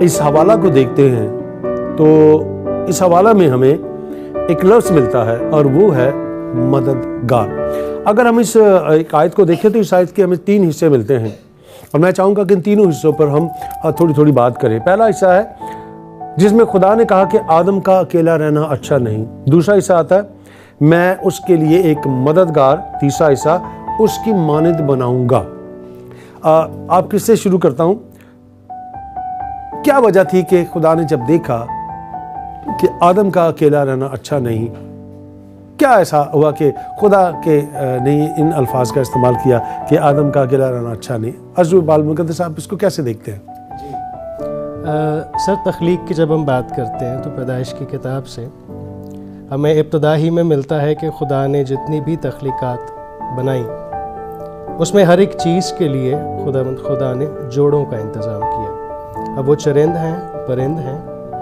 اس حوالہ کو دیکھتے ہیں تو اس حوالہ میں ہمیں ایک لفظ ملتا ہے اور وہ ہے مددگار. اگر ہم اس ایک آیت کو دیکھیں تو اس آیت کے ہمیں 3 حصے ملتے ہیں اور میں چاہوں گا کہ ان تینوں حصوں پر ہم تھوڑی تھوڑی بات کریں. پہلا حصہ ہے جس میں خدا نے کہا کہ آدم کا اکیلا رہنا اچھا نہیں. دوسرا حصہ آتا ہے میں اس کے لیے ایک مددگار. تیسرا حصہ اس کی مانند بناؤں گا. آپ کس سے شروع کرتا ہوں؟ کیا وجہ تھی کہ خدا نے جب دیکھا کہ آدم کا اکیلا رہنا اچھا نہیں، کیا ایسا ہوا کہ خدا کے نے ان الفاظ کا استعمال کیا کہ آدم کا اکیلا رہنا اچھا نہیں؟ حضرت بال مقدس آپ اس کو کیسے دیکھتے ہیں؟ سر تخلیق کی جب ہم بات کرتے ہیں تو پیدائش کی کتاب سے ہمیں ابتدا ہی میں ملتا ہے کہ خدا نے جتنی بھی تخلیقات بنائیں اس میں ہر ایک چیز کے لیے خدا نے جوڑوں کا انتظام کیا. اب وہ چرند ہیں، پرند ہیں،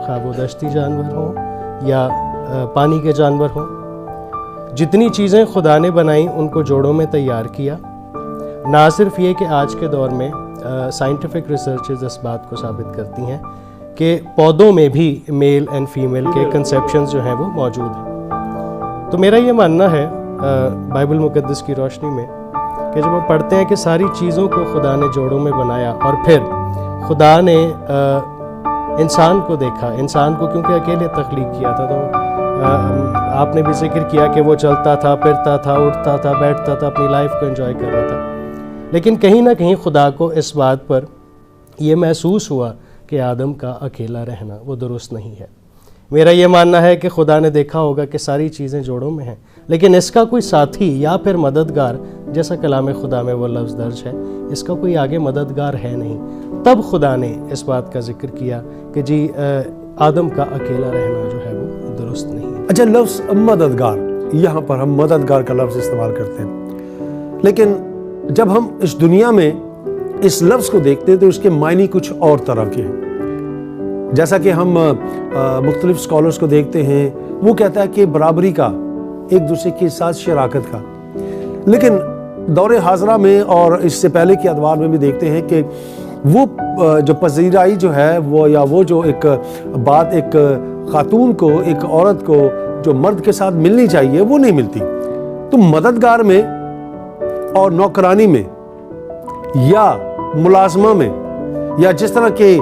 خواہ وہ دشتی جانور ہوں یا پانی کے جانور ہوں، جتنی چیزیں خدا نے بنائیں ان کو جوڑوں میں تیار کیا. نہ صرف یہ کہ آج کے دور میں سائنٹیفک ریسرچز اس بات کو ثابت کرتی ہیں کہ پودوں میں بھی میل اینڈ فیمیل کے کنسیپشنز جو ہیں وہ موجود ہیں. تو میرا یہ ماننا ہے بائبل مقدس کی روشنی میں کہ جب ہم پڑھتے ہیں کہ ساری چیزوں کو خدا نے جوڑوں میں بنایا اور پھر خدا نے انسان کو دیکھا، انسان کو کیونکہ اکیلے تخلیق کیا تھا تو آپ نے بھی ذکر کیا کہ وہ چلتا تھا، پھرتا تھا، اٹھتا تھا، بیٹھتا تھا، اپنی لائف کو انجوائے کر رہا تھا. لیکن کہیں نہ کہیں خدا کو اس بات پر یہ محسوس ہوا کہ آدم کا اکیلا رہنا وہ درست نہیں ہے. میرا یہ ماننا ہے کہ خدا نے دیکھا ہوگا کہ ساری چیزیں جوڑوں میں ہیں لیکن اس کا کوئی ساتھی یا پھر مددگار، جیسا کلام خدا میں وہ لفظ درج ہے، اس کا کوئی آگے مددگار ہے نہیں. تب خدا نے اس بات کا ذکر کیا کہ جی آدم کا اکیلا رہنا جو ہے وہ درست نہیں ہے. اچھا، لفظ مددگار، یہاں پر ہم مددگار کا لفظ استعمال کرتے ہیں، لیکن جب ہم اس دنیا میں اس لفظ کو دیکھتے ہیں تو اس کے معنی کچھ اور طرح کے ہیں. جیسا کہ ہم مختلف سکالرز کو دیکھتے ہیں، وہ کہتا ہے کہ برابری کا، ایک دوسرے کے ساتھ شراکت کا. لیکن دور حاضرہ میں اور اس سے پہلے کے ادوار میں بھی دیکھتے ہیں کہ وہ جو پذیرائی جو ہے وہ جو ایک بات ایک خاتون کو، ایک عورت کو جو مرد کے ساتھ ملنی چاہیے وہ نہیں ملتی. تو مددگار میں اور نوکرانی میں یا ملازمہ میں یا جس طرح کے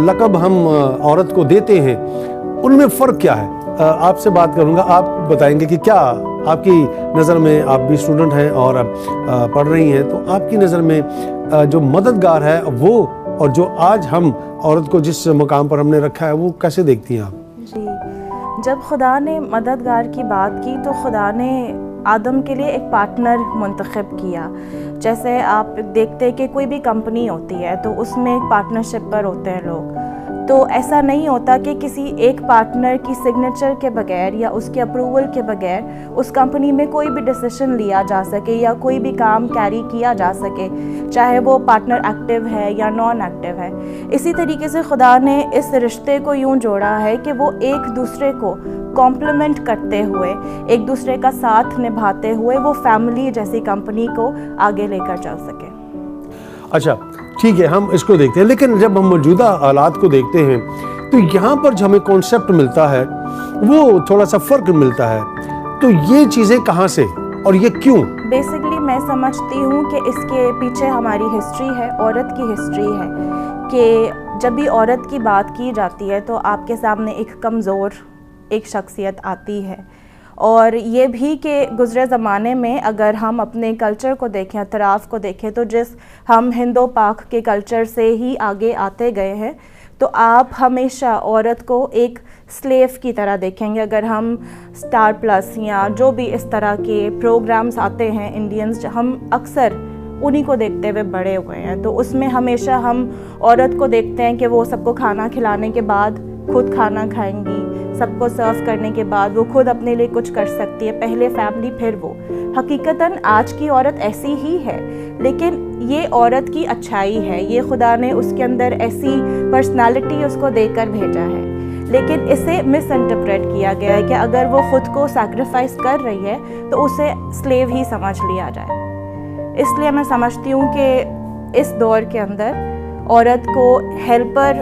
لقب ہم عورت کو دیتے ہیں ان میں فرق کیا ہے؟ آپ سے بات کروں گا، آپ بتائیں گے کہ کیا آپ کی نظر میں، آپ بھی اسٹوڈنٹ ہیں اور پڑھ رہی ہیں، تو آپ کی نظر میں جو مددگار ہے وہ اور جو آج ہم عورت کو جس مقام پر ہم نے رکھا ہے وہ کیسے دیکھتی ہیں آپ؟ جی، جب خدا نے مددگار کی بات کی تو خدا نے آدم کے لیے ایک پارٹنر منتخب کیا. جیسے آپ دیکھتے ہیں کہ کوئی بھی کمپنی ہوتی ہے تو اس میں ایک پارٹنرشپ پر ہوتے ہیں لوگ، تو ایسا نہیں ہوتا کہ کسی ایک پارٹنر کی سگنیچر کے بغیر یا اس کے اپروول کے بغیر اس کمپنی میں کوئی بھی ڈیسیشن لیا جا سکے یا کوئی بھی کام کیری کیا جا سکے، چاہے وہ پارٹنر ایکٹیو ہے یا نان ایکٹیو ہے. اسی طریقے سے خدا نے اس رشتے کو یوں جوڑا ہے کہ وہ ایک دوسرے کو کمپلیمنٹ کرتے ہوئے، ایک دوسرے کا ساتھ نبھاتے ہوئے وہ فیملی جیسی کمپنی کو آگے لے کر چل سکے. اچھا ٹھیک ہے، ہم اس کو دیکھتے ہیں، لیکن جب ہم موجودہ حالات کو دیکھتے ہیں تو یہاں پر جو ہمیں کانسیپٹ ملتا ہے وہ تھوڑا سا فرق ملتا ہے. تو یہ چیزیں کہاں سے اور یہ کیوں؟ بیسکلی میں سمجھتی ہوں کہ اس کے پیچھے ہماری ہسٹری ہے، عورت کی ہسٹری ہے، کہ جب بھی عورت کی بات کی جاتی ہے تو آپ کے سامنے ایک کمزور ایک شخصیت آتی ہے. اور یہ بھی کہ گزرے زمانے میں اگر ہم اپنے کلچر کو دیکھیں، اطراف کو دیکھیں، تو جس ہم ہندو پاک کے کلچر سے ہی آگے آتے گئے ہیں تو آپ ہمیشہ عورت کو ایک سلیو کی طرح دیکھیں گے. اگر ہم اسٹار پلس یا جو بھی اس طرح کے پروگرامز آتے ہیں انڈینز، ہم اکثر انہی کو دیکھتے ہوئے بڑے ہوئے ہیں، تو اس میں ہمیشہ ہم عورت کو دیکھتے ہیں کہ وہ سب کو کھانا کھلانے کے بعد خود کھانا کھائیں گی، سب کو سرو کرنے کے بعد وہ خود اپنے لیے کچھ کر سکتی ہے، پہلے فیملی پھر وہ. حقیقتاً آج کی عورت ایسی ہی ہے، لیکن یہ عورت کی اچھائی ہے، یہ خدا نے اس کے اندر ایسی پرسنالٹی اس کو دے کر بھیجا ہے. لیکن اسے مس انٹرپریٹ کیا گیا ہے کہ اگر وہ خود کو سیکریفائس کر رہی ہے تو اسے سلیو ہی سمجھ لیا جائے. اس لیے میں سمجھتی ہوں کہ اس دور کے اندر عورت کو ہیلپر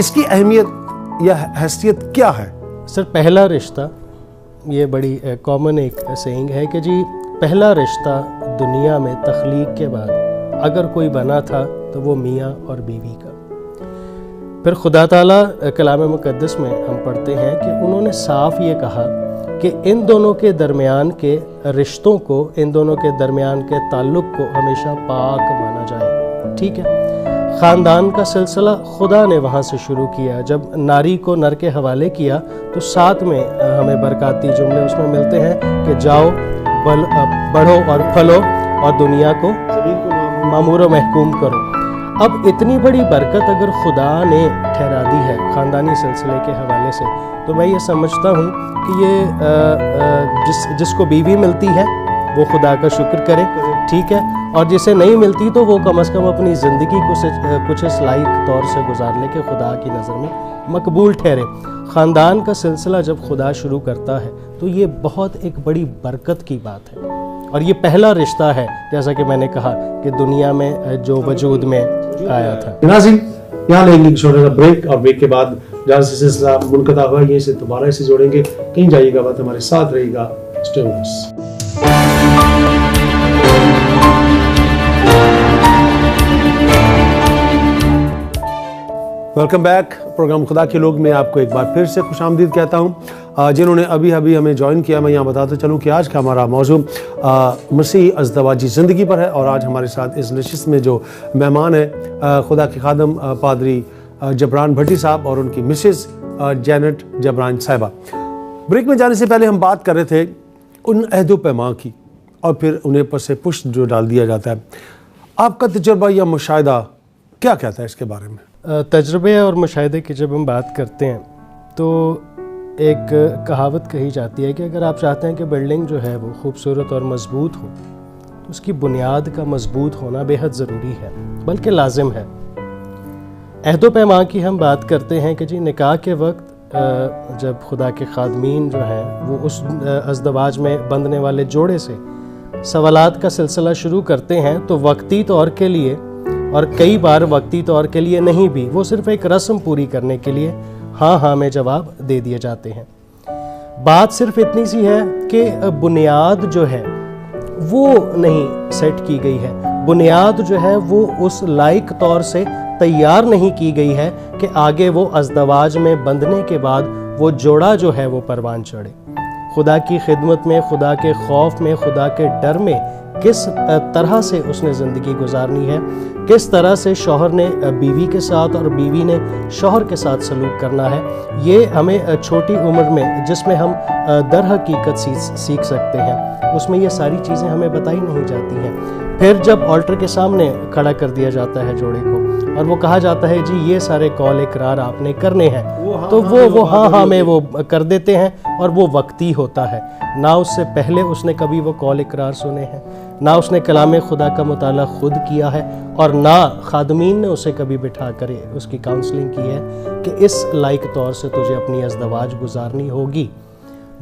اس کی اہمیت یا حیثیت کیا ہے؟ سر پہلا رشتہ یہ بڑی کامن ایک سینگ ہے کہ جی پہلا رشتہ دنیا میں تخلیق کے بعد اگر کوئی بنا تھا تو وہ میاں اور بیوی کا. پھر خدا تعالیٰ کلام مقدس میں ہم پڑھتے ہیں کہ انہوں نے صاف یہ کہا کہ ان دونوں کے درمیان کے رشتوں کو، ان دونوں کے درمیان کے تعلق کو ہمیشہ پاک مانا جائے. ٹھیک ہے، خاندان کا سلسلہ خدا نے وہاں سے شروع کیا. جب ناری کو نر کے حوالے کیا تو ساتھ میں ہمیں برکاتی جملے اس میں ملتے ہیں کہ جاؤ بڑھو اور پھلو اور دنیا کو معمور و محکوم کرو. اب اتنی بڑی برکت اگر خدا نے ٹھہرا دی ہے خاندانی سلسلے کے حوالے سے، تو میں یہ سمجھتا ہوں کہ یہ جس کو بیوی ملتی ہے وہ خدا کا شکر کرے. ٹھیک ہے، اور جسے نہیں ملتی تو وہ کم از کم اپنی زندگی کو کچھ اس لائق طور سے گزار لے کہ خدا کی نظر میں مقبول ٹھہرے. خاندان کا سلسلہ جب خدا شروع کرتا ہے تو یہ بہت ایک بڑی برکت کی بات ہے، اور یہ پہلا رشتہ ہے جیسا کہ میں نے کہا کہ دنیا میں جو وجود میں آیا تھا. ناظرین یہاں لیں گے چھوٹا سا بریک، اور بریک کے بعد جہاں سے سلسلہ منقطع ہوا یہیں سے دوبارہ اسے جوڑیں گے. کہیں جائیے گا بات ہمارے ساتھ رہے گا. Stay with us. Welcome back. Programme خدا کے لوگ میں آپ کو ایک بار پھر سے خوش آمدید کہتا ہوں. جنہوں نے ابھی ہمیں جوائن کیا، میں یہاں بتاتا چلوں کہ آج کا ہمارا موضوع مسیحی ازدواجی زندگی پر ہے. اور آج ہمارے ساتھ اس نشست میں جو مہمان ہیں خدا کے خادم پادری جبران بھٹی صاحب اور ان کی مسز جینٹ جبران صاحبہ. بریک میں جانے سے پہلے ہم بات کر رہے تھے ان عہد و پیمان کی، اور پھر انہیں پر سے پشت جو ڈال دیا جاتا ہے. آپ کا تجربہ یا مشاہدہ کیا کہتا ہے اس کے بارے میں؟ تجربے اور مشاہدے کی جب ہم بات کرتے ہیں تو ایک کہاوت کہی جاتی ہے کہ اگر آپ چاہتے ہیں کہ بلڈنگ جو ہے وہ خوبصورت اور مضبوط ہو تو اس کی بنیاد کا مضبوط ہونا بے حد ضروری ہے، بلکہ لازم ہے. عہد و پیمان کی ہم بات کرتے ہیں کہ جی نکاح کے وقت جب خدا کے خادمین جو ہیں وہ اس ازدواج میں بندھنے والے جوڑے سے سوالات کا سلسلہ شروع کرتے ہیں تو وقتی طور کے لیے، اور کئی بار وقتی طور کے لیے نہیں بھی، وہ صرف ایک رسم پوری کرنے کے لیے ہاں میں جواب دے دیے جاتے ہیں. بات صرف اتنی سی ہے کہ بنیاد جو ہے وہ نہیں سیٹ کی گئی ہے، بنیاد جو ہے وہ اس لائق طور سے تیار نہیں کی گئی ہے کہ آگے وہ ازدواج میں بندھنے کے بعد وہ جوڑا جو ہے وہ پروان چڑھے. خدا کی خدمت میں، خدا کے خوف میں، خدا کے ڈر میں کس طرح سے اس نے زندگی گزارنی ہے، کس طرح سے شوہر نے بیوی کے ساتھ اور بیوی نے شوہر کے ساتھ سلوک کرنا ہے، یہ ہمیں چھوٹی عمر میں جس میں ہم در حقیقت سیکھ سکتے ہیں، اس میں یہ ساری چیزیں ہمیں بتائی نہیں جاتی ہیں. پھر جب آلٹر کے سامنے کھڑا کر دیا جاتا ہے جوڑے کو اور وہ کہا جاتا ہے جی یہ سارے قول اقرار آپ نے کرنے ہیں، تو وہ ہاں میں وہ کر دیتے ہیں، اور وہ وقتی ہوتا ہے. نہ اس سے پہلے اس نے کبھی وہ قول اقرار سنے ہیں، نہ اس نے کلام خدا کا مطالعہ خود کیا ہے، اور نہ خادمین نے اسے کبھی بٹھا کر اس کی کاؤنسلنگ کی ہے کہ اس لائق طور سے تجھے اپنی ازدواج گزارنی ہوگی.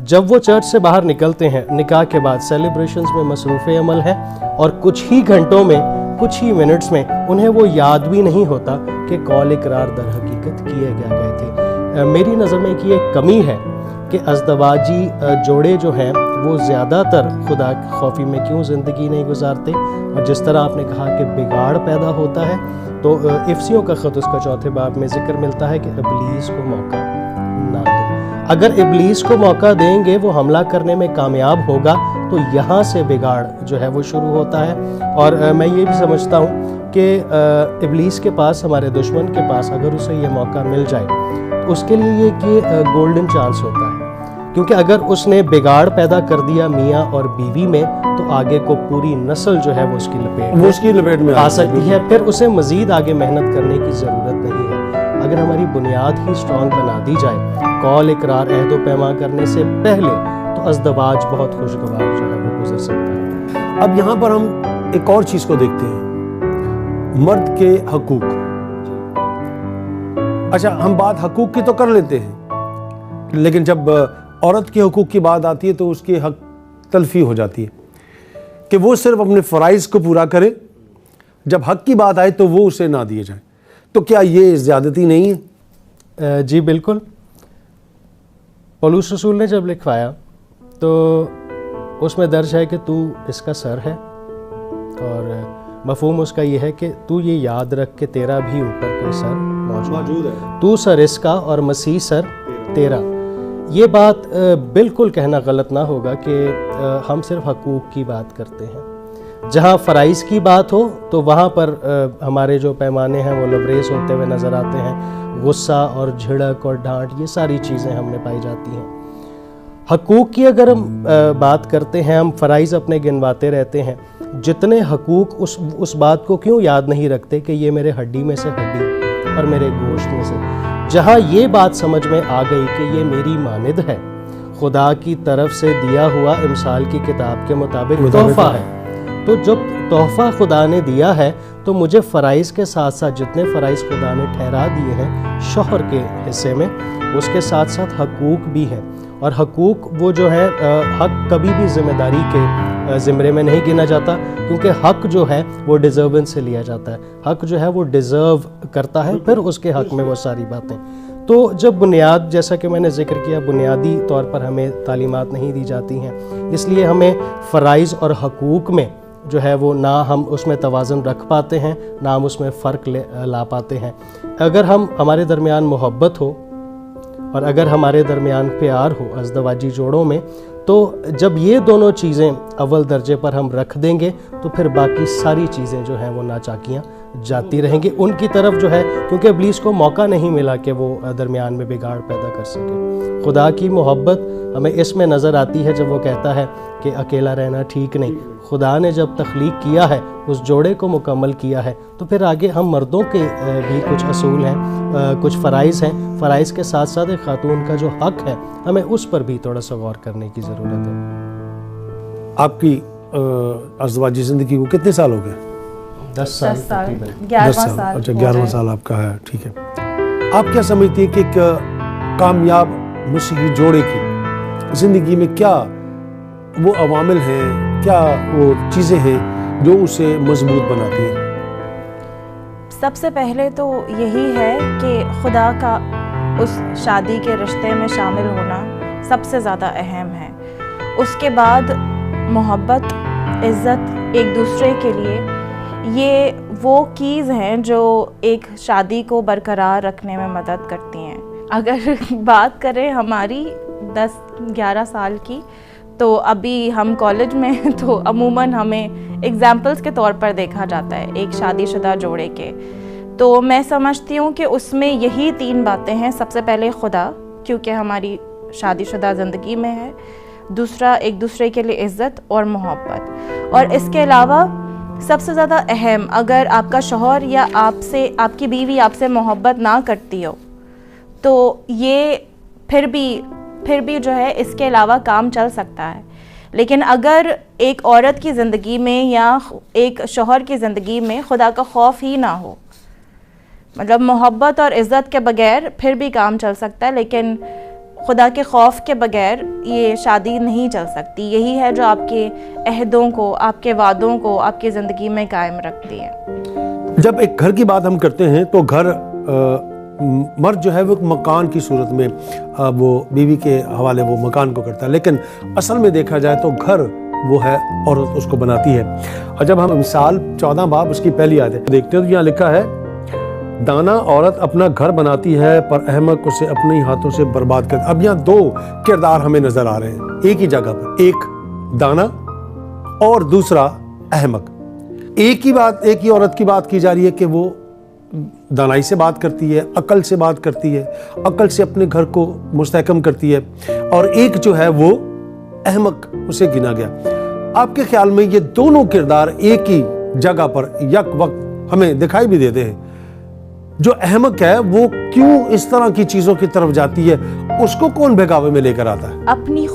جب وہ چرچ سے باہر نکلتے ہیں نکاح کے بعد سیلیبریشنز میں مصروف عمل ہیں، اور کچھ ہی گھنٹوں میں، کچھ ہی منٹس میں انہیں وہ یاد بھی نہیں ہوتا کہ قول اقرار در حقیقت کیے گئے تھے. میری نظر میں کہ یہ کمی ہے کہ ازدواجی جوڑے جو ہیں وہ زیادہ تر خدا خوفی میں کیوں زندگی نہیں گزارتے. اور جس طرح آپ نے کہا کہ بگاڑ پیدا ہوتا ہے، تو افسیوں کا خط اس کا 4 باب میں ذکر ملتا ہے کہ ابلیس کو موقع نہ دو. اگر ابلیس کو موقع دیں گے وہ حملہ کرنے میں کامیاب ہوگا تو یہاں سے بگاڑ جو ہے وہ شروع ہوتا ہے. اور میں یہ بھی سمجھتا ہوں کہ ابلیس کے پاس، ہمارے دشمن کے پاس اگر اسے یہ موقع مل جائے تو اس کے لیے یہ گولڈن چانس ہوتا ہے، کیونکہ اگر اس نے بگاڑ پیدا کر دیا میاں اور بیوی میں تو آگے کو پوری نسل جو ہے وہ اس کی لپیٹ میں آ سکتی ہے. پھر اسے مزید آگے محنت کرنے کی ضرورت نہیں ہے. اگر ہماری بنیاد ہی سٹرونگ بنا دی جائے قول اقرار عہد و پیمان کرنے سے پہلے، تو ازدواج بہت خوشگوار جو ہے وہ گزر سکتا ہے. اب یہاں پر ہم ایک اور چیز کو دیکھتے ہیں، مرد کے حقوق. اچھا، ہم بات حقوق کی تو کر لیتے ہیں، لیکن جب عورت کے حقوق کی بات آتی ہے تو اس کی حق تلفی ہو جاتی ہے کہ وہ صرف اپنے فرائض کو پورا کرے، جب حق کی بات آئے تو وہ اسے نہ دیے جائے. تو کیا یہ زیادتی نہیں ہے؟ جی بالکل. پولس رسول نے جب لکھوایا تو اس میں درج ہے کہ تو اس کا سر ہے، اور مفہوم اس کا یہ ہے کہ تو یہ یاد رکھ کہ تیرا بھی اوپر کوئی سر موجود ہے، تو سر اس کا اور مسیح سر تیرا. یہ بات بالکل کہنا غلط نہ ہوگا کہ ہم صرف حقوق کی بات کرتے ہیں. جہاں فرائض کی بات ہو تو وہاں پر ہمارے جو پیمانے ہیں وہ لبریز ہوتے ہوئے نظر آتے ہیں. غصہ اور جھڑک اور ڈانٹ، یہ ساری چیزیں ہم میں پائی جاتی ہیں. حقوق کی اگر ہم بات کرتے ہیں، ہم فرائض اپنے گنواتے رہتے ہیں. جتنے حقوق اس بات کو کیوں یاد نہیں رکھتے کہ یہ میرے ہڈی میں سے ہڈی اور میرے گوشت میں سے. جہاں یہ بات سمجھ میں آ گئی کہ یہ میری ماند ہے، خدا کی طرف سے دیا ہوا امثال کی کتاب کے مطابق تحفہ ہے، تو جب تحفہ خدا نے دیا ہے تو مجھے فرائض کے ساتھ ساتھ جتنے فرائض خدا نے ٹھہرا دیے ہیں شوہر کے حصے میں، اس کے ساتھ ساتھ حقوق بھی ہیں. اور حقوق وہ جو ہے، حق کبھی بھی ذمہ داری کے زمرے میں نہیں گنا جاتا، کیونکہ حق جو ہے وہ ڈیزرونس سے لیا جاتا ہے. حق جو ہے وہ ڈیزرو کرتا ہے، پھر اس کے حق میں وہ ساری باتیں. تو جب بنیاد، جیسا کہ میں نے ذکر کیا، بنیادی طور پر ہمیں تعلیمات نہیں دی جاتی ہیں، اس لیے ہمیں فرائض اور حقوق میں جو ہے وہ نہ ہم اس میں توازن رکھ پاتے ہیں، نہ ہم اس میں فرق لا پاتے ہیں. اگر ہمارے درمیان محبت ہو اور اگر ہمارے درمیان پیار ہو ازدواجی جوڑوں میں، تو جب یہ دونوں چیزیں اول درجے پر ہم رکھ دیں گے تو پھر باقی ساری چیزیں جو ہیں وہ ناچاکیاں جاتی رہیں گی ان کی طرف، جو ہے کیونکہ ابلیس کو موقع نہیں ملا کہ وہ درمیان میں بگاڑ پیدا کر سکے. خدا کی محبت ہمیں اس میں نظر آتی ہے جب وہ کہتا ہے کہ اکیلا رہنا ٹھیک نہیں. خدا نے جب تخلیق کیا ہے، اس جوڑے کو مکمل کیا ہے، تو پھر آگے ہم مردوں کے بھی کچھ اصول ہیں، کچھ فرائض ہیں. فرائض کے ساتھ ساتھ ایک خاتون کا جو حق ہے، ہمیں اس پر بھی تھوڑا سا غور کرنے کی ضرورت ہے. آپ کی ازدواجی زندگی کو کتنے سال ہو گئے؟ 10 سال 11 سال. اچھا 11واں سال آپ کا ہے، ٹھیک ہے. آپ کیا سمجھتی ہیں کہ ایک کامیاب مسیحی جوڑے کی زندگی میں کیا وہ عوامل ہیں، کیا وہ چیزیں ہیں جو اسے مضبوط بناتی ہیں؟ سب سے پہلے تو یہی ہے کہ خدا کا اس شادی کے رشتے میں شامل ہونا سب سے زیادہ اہم ہے. اس کے بعد محبت، عزت ایک دوسرے کے لیے، یہ وہ کیز ہیں جو ایک شادی کو برقرار رکھنے میں مدد کرتی ہیں. اگر بات کریں ہماری 10-11 سال کی، تو ابھی ہم کالج میں تو عموماً ہمیں ایگزامپلس کے طور پر دیکھا جاتا ہے ایک شادی شدہ جوڑے کے. تو میں سمجھتی ہوں کہ اس میں یہی 3 باتیں ہیں. سب سے پہلے خدا، کیونکہ ہماری شادی شدہ زندگی میں ہے. دوسرا ایک دوسرے کے لیے عزت اور محبت. اور اس کے علاوہ سب سے زیادہ اہم، اگر آپ کا شوہر یا آپ کی بیوی آپ سے محبت نہ کرتی ہو تو یہ پھر بھی جو ہے اس کے علاوہ کام چل سکتا ہے. لیکن اگر ایک عورت کی زندگی میں یا ایک شوہر کی زندگی میں خدا کا خوف ہی نہ ہو، مطلب محبت اور عزت کے بغیر پھر بھی کام چل سکتا ہے، لیکن خدا کے خوف کے بغیر یہ شادی نہیں چل سکتی. یہی ہے جو آپ کے عہدوں کو، آپ کے وعدوں کو آپ کی زندگی میں قائم رکھتی ہے. جب ایک گھر کی بات ہم کرتے ہیں تو گھر، مرد جو ہے وہ مکان کی صورت میں وہ بیوی کے حوالے وہ مکان کو کرتا ہے، لیکن اصل میں دیکھا جائے تو گھر وہ ہے عورت اس کو بناتی ہے. اور جب ہم مثال 14 باب اس کی پہلی آیت دیکھتے ہیں تو یہاں لکھا ہے، دانا عورت اپنا گھر بناتی ہے پر احمق اسے اپنے ہاتھوں سے برباد کرتا. اب یہاں 2 کردار ہمیں نظر آ رہے ہیں ایک ہی جگہ پر، ایک دانا اور دوسرا احمق. ایک ہی عورت کی بات کی جا رہی ہے کہ وہ دانائی سے بات کرتی ہے، عقل سے بات کرتی ہے، عقل سے اپنے گھر کو مستحکم کرتی ہے، اور ایک جو ہے وہ احمق اسے گنا گیا. آپ کے خیال میں یہ دونوں کردار ایک ہی جگہ پر یک وقت ہمیں دکھائی بھی دیتے ہیں؟ جو احمق ہے وہ کیوں اس طرح کی چیزوں کی طرف جاتی ہے؟ اس کو کون بہکاوے میں لے کر آتا ہے؟ اپنی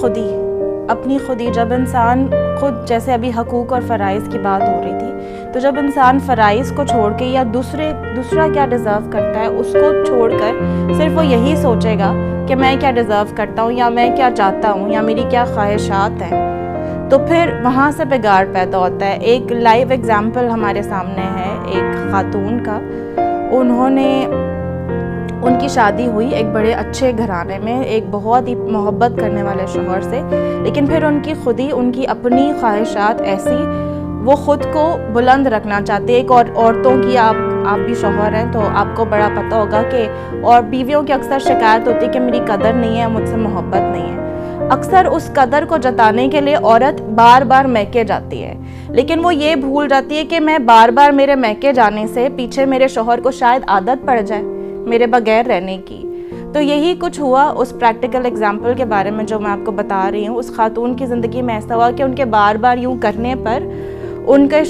خودی. جب انسان خود، جیسے ابھی حقوق اور فرائض کی بات ہو رہی تھی، تو جب انسان فرائض کو چھوڑ کے یا دوسرا کیا ڈیزرو کرتا ہے اس کو چھوڑ کر صرف وہ یہی سوچے گا کہ میں کیا ڈیزرو کرتا ہوں یا میں کیا چاہتا ہوں یا میری کیا خواہشات ہیں، تو پھر وہاں سے بگاڑ پیدا ہوتا ہے. ایک لائیو ایگزامپل ہمارے سامنے ہے ایک خاتون کا. ان کی شادی ہوئی ایک بڑے اچھے گھرانے میں ایک بہت ہی محبت کرنے والے شوہر سے، لیکن پھر ان کی خود ہی ان کی اپنی خواہشات ایسی، وہ خود کو بلند رکھنا چاہتے. ایک اور عورتوں کی آپ بھی شوہر ہیں تو آپ کو بڑا پتہ ہوگا کہ اور بیویوں کی اکثر شکایت ہوتی ہے کہ میری قدر نہیں ہے، مجھ سے محبت نہیں ہے. اکثر اس قدر کو جتانے کے لیے عورت بار بار میکے جاتی ہے، لیکن وہ یہ بھول جاتی ہے کہ میں بار بار میرے میکے جانے سے پیچھے میرے شوہر کو شاید عادت پڑ جائے میرے بغیر رہنے کی. تو یہی کچھ ہوا اس پریکٹیکل ایگزامپل کے بارے میں جو میں آپ کو بتا رہی ہوں. اس خاتون کی زندگی میں ایسا ہوا کہ ان کے بار بار یوں کرنے پر ان کا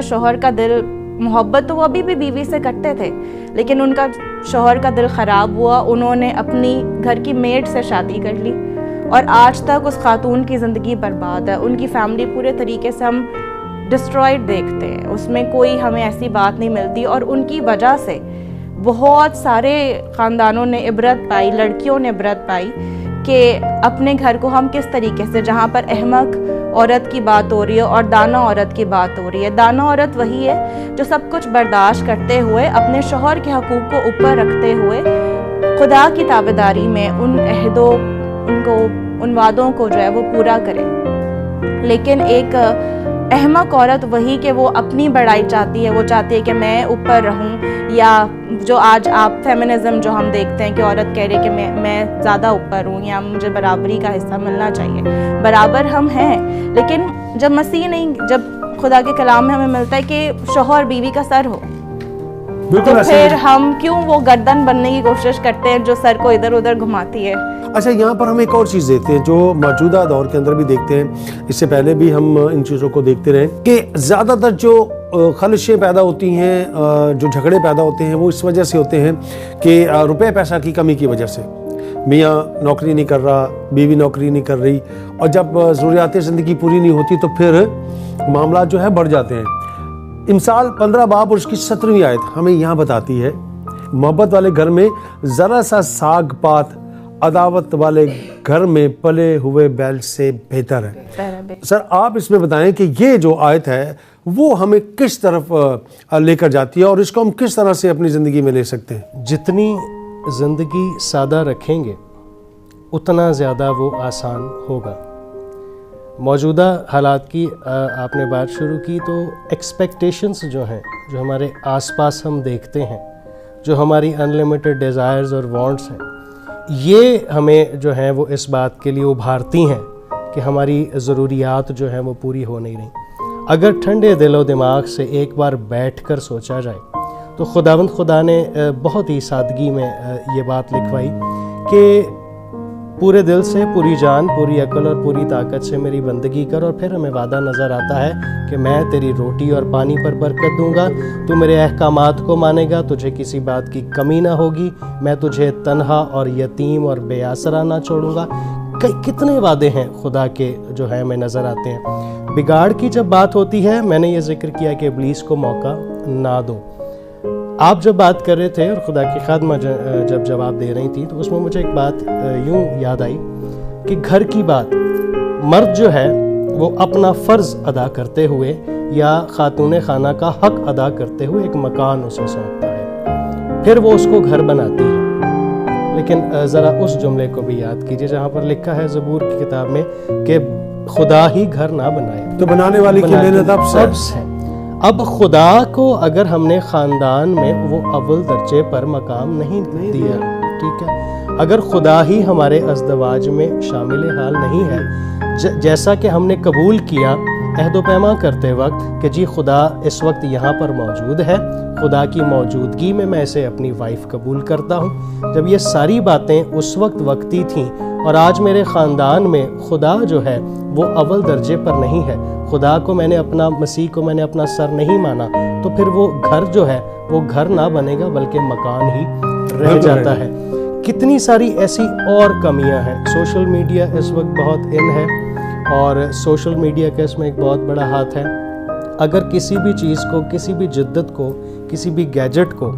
شوہر کا دل، محبت تو وہ ابھی بھی بیوی سے کرتے تھے، لیکن ان کا شوہر کا دل خراب ہوا. انہوں نے اپنی گھر کی میڈ سے شادی کر لی اور آج تک اس خاتون کی زندگی برباد ہے. ان کی فیملی پورے طریقے سے ہم ڈسٹرائڈ دیکھتے ہیں، اس میں کوئی ہمیں ایسی بات نہیں ملتی. اور ان کی وجہ سے بہت سارے خاندانوں نے عبرت پائی، لڑکیوں نے عبرت پائی کہ اپنے گھر کو ہم کس طریقے سے، جہاں پر احمق عورت کی بات ہو رہی ہے اور دانا عورت کی بات ہو رہی ہے. دانا عورت وہی ہے جو سب کچھ برداشت کرتے ہوئے اپنے شوہر کے حقوق کو اوپر رکھتے ہوئے خدا کی تابعداری میں ان عہدوں، ان وعدوں کو جو ہے وہ پورا کرے. لیکن ایک احمق عورت وہی کہ وہ اپنی بڑائی چاہتی ہے، وہ چاہتی ہے کہ میں اوپر رہوں، یا جو آج آپ فیمنزم جو ہم دیکھتے ہیں کہ عورت کہہ رہی کہ میں زیادہ اوپر ہوں یا مجھے برابری کا حصہ ملنا چاہیے. برابر ہم ہیں، لیکن جب مسیح نہیں، جب خدا کے کلام میں ہمیں ملتا ہے کہ شوہر بیوی کا سر ہو، تو پھر ہم کیوں وہ گردن بننے کی کوشش کرتے ہیں جو سر کو ادھر ادھر گھماتی ہے. اچھا، یہاں پر ہم ایک اور چیز دیکھتے ہیں جو موجودہ دور کے اندر بھی دیکھتے ہیں، اس سے پہلے بھی ہم ان چیزوں کو دیکھتے رہے کہ زیادہ تر جو خلشیں پیدا ہوتی ہیں، جو جھگڑے پیدا ہوتے ہیں، وہ اس وجہ سے ہوتے ہیں کہ روپے پیسہ کی کمی کی وجہ سے. میاں نوکری نہیں کر رہا، بیوی نوکری نہیں کر رہی، اور جب ضروریات زندگی پوری نہیں ہوتی تو پھر معاملات جو ہے بڑھ جاتے ہیں. امثال 15 باب اور اس کی 17ویں آیت ہمیں یہاں بتاتی ہے، محبت والے گھر میں ذرا سا ساگ پات عداوت والے گھر میں پلے ہوئے بیل سے بہتر ہے. سر آپ اس میں بتائیں کہ یہ جو آیت ہے وہ ہمیں کس طرف لے کر جاتی ہے اور اس کو ہم کس طرح سے اپنی زندگی میں لے سکتے ہیں؟ جتنی زندگی سادہ رکھیں گے اتنا زیادہ وہ آسان ہوگا. موجودہ حالات کی آپ نے بات شروع کی تو ایکسپیکٹیشنز جو ہیں، جو ہمارے آس پاس ہم دیکھتے ہیں، جو ہماری انلیمیٹڈ ڈیزائرز اور وانٹس ہیں، یہ ہمیں جو ہیں وہ اس بات کے لیے ابھارتی ہیں کہ ہماری ضروریات جو ہیں وہ پوری ہو نہیں رہی. اگر ٹھنڈے دل و دماغ سے ایک بار بیٹھ کر سوچا جائے تو خدا نے بہت ہی سادگی میں یہ بات لکھوائی کہ پورے دل سے، پوری جان، پوری عقل اور پوری طاقت سے میری بندگی کر. اور پھر ہمیں وعدہ نظر آتا ہے کہ میں تیری روٹی اور پانی پر برکت دوں گا، تو میرے احکامات کو مانے گا، تجھے کسی بات کی کمی نہ ہوگی، میں تجھے تنہا اور یتیم اور بے آسرا نہ چھوڑوں گا. کتنے وعدے ہیں خدا کے جو ہے ہمیں نظر آتے ہیں. بگاڑ کی جب بات ہوتی ہے، میں نے یہ ذکر کیا کہ ابلیس کو موقع نہ دو. آپ جب بات کر رہے تھے اور خدا کی خادمہ جب جواب دے رہی تھی تو اس میں مجھے ایک بات یوں یاد آئی کہ گھر کی بات، مرد جو ہے وہ اپنا فرض ادا کرتے ہوئے یا خاتون خانہ کا حق ادا کرتے ہوئے ایک مکان اسے سونپتا ہے، پھر وہ اس کو گھر بناتی ہے. لیکن ذرا اس جملے کو بھی یاد کیجئے جہاں پر لکھا ہے زبور کی کتاب میں کہ خدا ہی گھر نہ بنائے تو بنانے والی کی محنت اب سے. اب خدا کو اگر ہم نے خاندان میں وہ اول درجے پر مقام نہیں دیا، ٹھیک ہے، اگر خدا ہی ہمارے ازدواج میں شامل حال نہیں ہے، جیسا کہ ہم نے قبول کیا عہد و پیما کرتے وقت کہ جی خدا اس وقت یہاں پر موجود ہے، خدا کی موجودگی میں اسے اپنی وائف قبول کرتا ہوں. جب یہ ساری باتیں اس وقت وقتی تھیں اور آج میرے خاندان میں خدا جو ہے وہ اول درجے پر نہیں ہے، خدا کو میں نے اپنا، مسیح کو میں نے اپنا سر نہیں مانا، تو پھر وہ گھر جو ہے وہ گھر نہ بنے گا بلکہ مکان ہی رہ جاتا ہے. کتنی ساری ایسی اور کمیاں ہیں. سوشل میڈیا اس وقت بہت ان ہے اور سوشل میڈیا کا اس میں ایک بہت بڑا ہاتھ ہے. اگر کسی بھی چیز کو، کسی بھی جدت کو، کسی بھی گیجٹ کو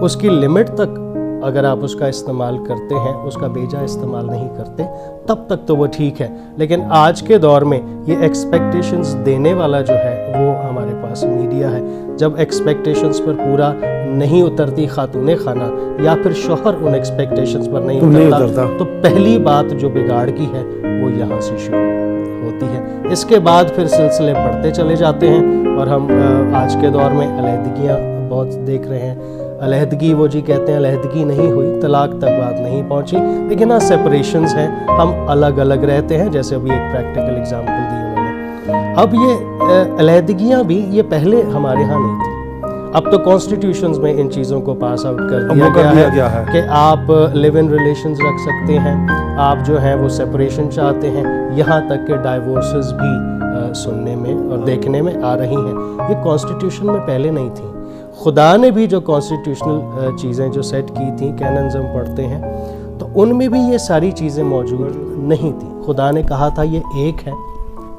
اس کی لمٹ تک اگر آپ اس کا استعمال کرتے ہیں، اس کا بیجا استعمال نہیں کرتے، تب تک تو وہ ٹھیک ہے. لیکن آج کے دور میں یہ ایکسپیکٹیشنز دینے والا جو ہے وہ ہمارے پاس میڈیا ہے. جب ایکسپیکٹیشنز پر پورا نہیں اترتی خاتون خانہ یا پھر شوہر ان ایکسپیکٹیشنز پر نہیں اترتا تو پہلی بات جو بگاڑ کی ہے وہ یہاں سے شروع ہوتی ہے. اس کے بعد پھر سلسلے بڑھتے چلے جاتے ہیں اور ہم آج کے دور میں علیحدگیاں بہت دیکھ رہے ہیں. علیحدگی وہ جی کہتے ہیں علیحدگی نہیں ہوئی, طلاق تک بات نہیں پہنچی, لیکن ہاں سیپریشنز ہیں, ہم الگ الگ رہتے ہیں, جیسے ابھی ایک پریکٹیکل ایگزامپل دی انہوں نے. اب یہ علیحدگیاں بھی یہ پہلے ہمارے ہاں نہیں تھی, اب تو کانسٹیٹیوشنز میں ان چیزوں کو پاس آؤٹ کر دیا گیا ہے کہ آپ لیو ان ریلیشنز رکھ سکتے ہیں, آپ جو ہیں وہ سیپریشن چاہتے ہیں, یہاں تک کہ ڈائیورسز بھی سننے میں اور دیکھنے میں آ رہی ہیں. یہ کانسٹیٹیوشن میں پہلے نہیں تھیں. خدا نے بھی جو کانسٹیٹیوشنل چیزیں جو سیٹ کی تھیں, کیننز ہم پڑھتے ہیں, تو ان میں بھی یہ ساری چیزیں موجود نہیں تھیں. خدا نے کہا تھا یہ ایک ہے,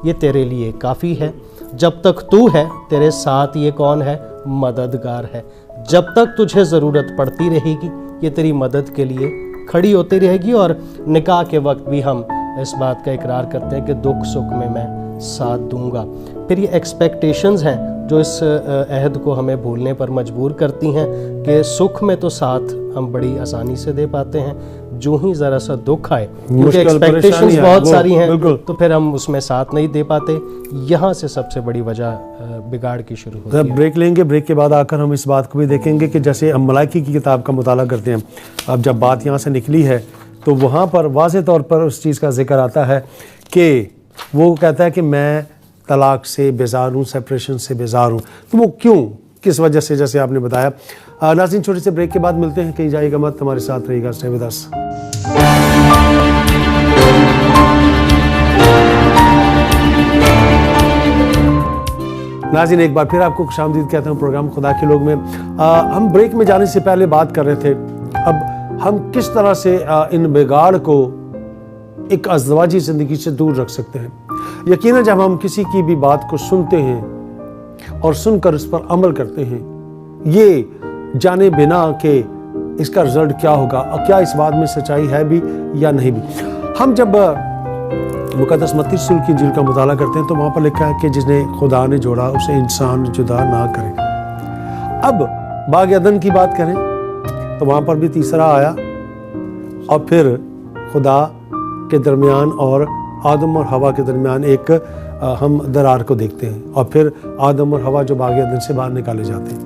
یہ تیرے لیے کافی ہے, جب تک تو ہے تیرے ساتھ یہ کون ہے, مددگار ہے, جب تک تجھے ضرورت پڑتی رہے گی یہ تیری مدد کے لیے کھڑی ہوتی رہے گی. اور نکاح کے وقت بھی ہم اس بات کا اقرار کرتے ہیں کہ دکھ سکھ میں ساتھ دوں گا. پھر یہ ایکسپیکٹیشنز ہیں جو اس عہد کو ہمیں بھولنے پر مجبور کرتی ہیں کہ سکھ میں تو ساتھ ہم بڑی آسانی سے دے پاتے ہیں, جو ہی ذرا سا دکھ آئے کیونکہ ایکسپیکٹیشنز بہت ساری ہیں تو پھر ہم اس میں ساتھ نہیں دے پاتے. یہاں سے سب سے بڑی وجہ بگاڑ کی شروع ہوتی ہے. بریک لیں گے, بریک کے بعد آ کر ہم اس بات کو بھی دیکھیں گے کہ جیسے ہم ملائکی کی کتاب کا مطالعہ کرتے ہیں, اب جب بات یہاں سے نکلی ہے تو وہاں پر واضح طور پر اس چیز کا ذکر آتا ہے کہ وہ کہتا ہے کہ میں طلاق سے بیزار ہوں, سیپریشن سے بیزار ہوں. تو وہ کیوں, کس وجہ سے, جیسے آپ نے بتایا. ناظرین چھوٹے سے بریک کے بعد ملتے ہیں, کہیں جائے گا مت, ہمارے ساتھ رہے گا, اسٹے ود اس. ناظرین ایک بار پھر آپ کو خوش آمدید کہتا ہوں پروگرام خدا کے لوگ میں. ہم بریک میں جانے سے پہلے بات کر رہے تھے اب ہم کس طرح سے ان بگاڑ کو ایک ازدواجی زندگی سے دور رکھ سکتے ہیں. یقیناً جب ہم کسی کی بھی بات کو سنتے ہیں اور سن کر اس پر عمل کرتے ہیں, یہ جانے بنا کہ اس کا رزلٹ کیا ہوگا اور کیا اس بات میں سچائی ہے بھی یا نہیں بھی. ہم جب مقدس متی رسول کی انجیل کا مطالعہ کرتے ہیں تو وہاں پر لکھا ہے کہ جس نے خدا نے جوڑا اسے انسان جدا نہ کرے. اب باغ عدن کی بات کریں تو وہاں پر بھی تیسرا آیا, اور پھر خدا کے درمیان اور آدم اور حوا کے درمیان ایک ہم درار کو دیکھتے ہیں, اور پھر آدم اور حوا جو باغ عدن سے باہر نکالے جاتے ہیں,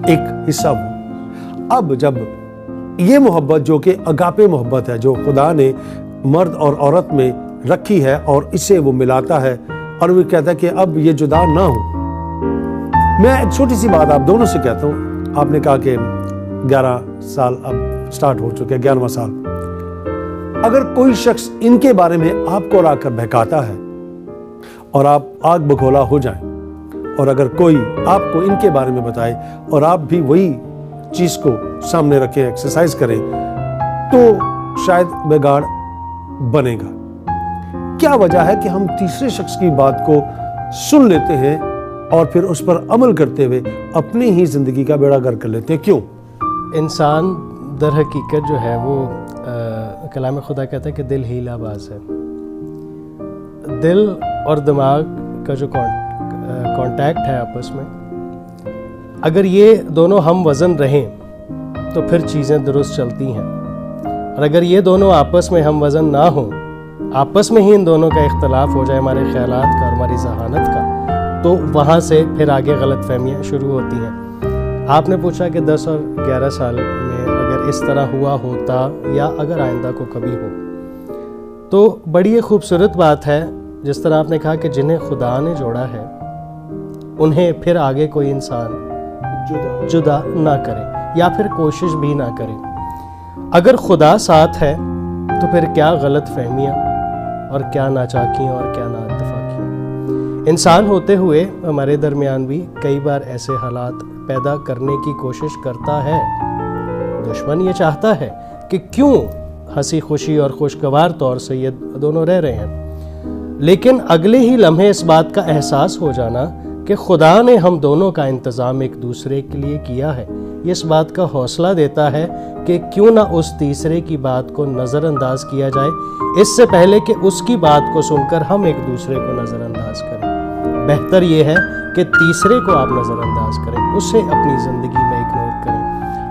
ایک حصہ وہ. اب جب یہ محبت جو کہ اگاپے محبت ہے جو خدا نے مرد اور عورت میں رکھی ہے اور اسے وہ ملاتا ہے اور وہ کہتا ہے کہ اب یہ جدا نہ ہو. میں ایک چھوٹی سی بات آپ دونوں سے کہتا ہوں. آپ نے کہا کہ 11 سال اب سٹارٹ ہو چکے, 11واں سال. اگر کوئی شخص ان کے بارے میں آپ کو لا کر بہکاتا ہے اور آپ آگ بگولا ہو جائیں, اور اگر کوئی آپ کو ان کے بارے میں بتائے اور آپ بھی وہی چیز کو سامنے رکھیں, ایکسرسائز کریں, تو شاید بگاڑ بنے گا. کیا وجہ ہے کہ ہم تیسرے شخص کی بات کو سن لیتے ہیں اور پھر اس پر عمل کرتے ہوئے اپنی ہی زندگی کا بیڑا گرک کر لیتے ہیں؟ کیوں؟ انسان در حقیقت جو ہے وہ کلام خدا کہتا ہے کہ دل ہیلا باز ہے. دل اور دماغ کا جو کانٹیکٹ ہے آپس میں, اگر یہ دونوں ہم وزن رہیں تو پھر چیزیں درست چلتی ہیں, اور اگر یہ دونوں آپس میں ہم وزن نہ ہوں, آپس میں ہی ان دونوں کا اختلاف ہو جائے ہمارے خیالات کا اور ہماری ذہانت کا, تو وہاں سے پھر آگے غلط فہمیاں شروع ہوتی ہیں. آپ نے پوچھا کہ 10 اور 11 سال میں اگر اس طرح ہوا ہوتا یا اگر آئندہ کو کبھی ہو, تو بڑی ایک خوبصورت بات ہے. جس طرح آپ نے کہا کہ جنہیں خدا نے جوڑا ہے انہیں پھر آگے کوئی انسان جدا نہ کرے یا پھر کوشش بھی نہ کرے. اگر خدا ساتھ ہے تو پھر کیا غلط فہمیاں اور کیا ناچاکیاں اور کیا نا اتفاقیاں. انسان ہوتے ہوئے ہمارے درمیان بھی کئی بار ایسے حالات پیدا کرنے کی کوشش کرتا ہے. دشمن یہ چاہتا ہے کہ کیوں ہنسی خوشی اور خوشگوار طور سے یہ دونوں رہ رہے ہیں, لیکن اگلے ہی لمحے اس بات کا احساس ہو جانا کہ خدا نے ہم دونوں کا انتظام ایک دوسرے کے لیے کیا ہے, یہ اس بات کا حوصلہ دیتا ہے کہ کیوں نہ اس تیسرے کی بات کو نظر انداز کیا جائے اس سے پہلے کہ اس کی بات کو سن کر ہم ایک دوسرے کو نظر انداز کریں. بہتر یہ ہے کہ تیسرے کو آپ نظر انداز کریں, اسے اپنی زندگی میں ایک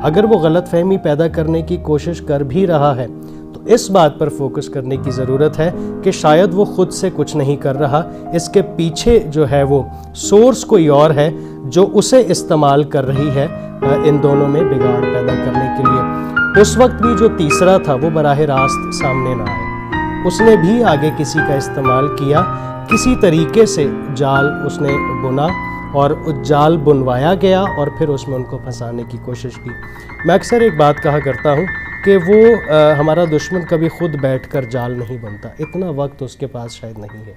اگر وہ غلط فہمی پیدا کرنے کی کوشش کر بھی رہا ہے تو اس بات پر فوکس کرنے کی ضرورت ہے کہ شاید وہ خود سے کچھ نہیں کر رہا، اس کے پیچھے جو ہے وہ سورس کوئی اور ہے جو اسے استعمال کر رہی ہے ان دونوں میں بگاڑ پیدا کرنے کے لیے۔ اس وقت بھی جو تیسرا تھا وہ براہ راست سامنے نہ آئے، اس نے بھی آگے کسی کا استعمال کیا، کسی طریقے سے جال اس نے بنا اور جال بنوایا گیا اور پھر اس میں ان کو پھنسانے کی کوشش کی۔ میں اکثر ایک بات کہا کرتا ہوں کہ وہ ہمارا دشمن کبھی خود بیٹھ کر جال نہیں بنتا، اتنا وقت اس کے پاس شاید نہیں ہے،